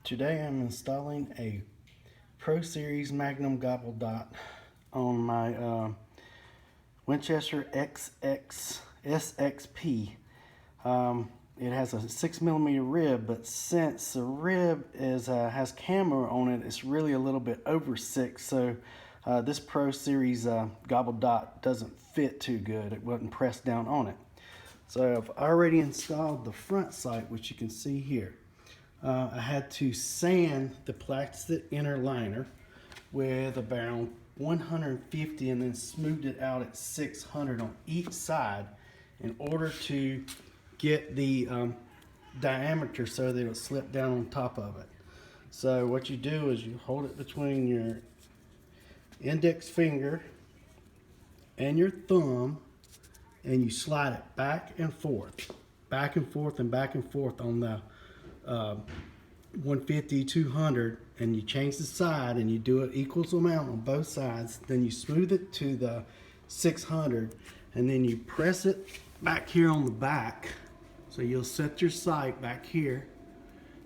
Today I'm installing a Pro Series Magnum Gobble Dot on my Winchester SXP. It has a 6mm rib, but since the rib has camera on it, it's really a little bit over 6, so this Pro Series Gobble Dot doesn't fit too good. It wasn't pressed down on it. So I've already installed the front sight, which you can see here. I had to sand the plastic inner liner with about 150 and then smoothed it out at 600 on each side in order to get the diameter so that it'll slip down on top of it. So what you do is you hold it between your index finger and your thumb, and you slide it back and forth, back and forth and back and forth on the 150, 200, and you change the side and you do it equals amount on both sides. Then you smooth it to the 600 and then you press it back here on the back. So you'll set your sight back here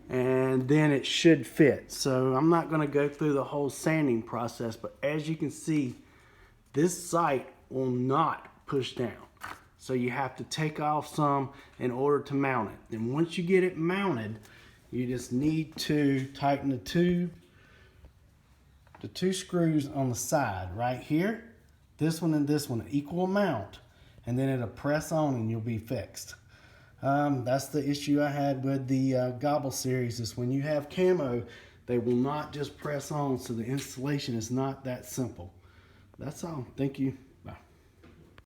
and then it should fit. So I'm not going to go through the whole sanding process, but as you can see, this sight will not push down. So you have to take off some in order to mount it. And once you get it mounted, you just need to tighten the two screws on the side right here, this one and this one, equal amount, and then it'll press on and you'll be fixed. That's the issue I had with the Gobble series, is when you have camo, they will not just press on, so the installation is not that simple. That's all. Thank you.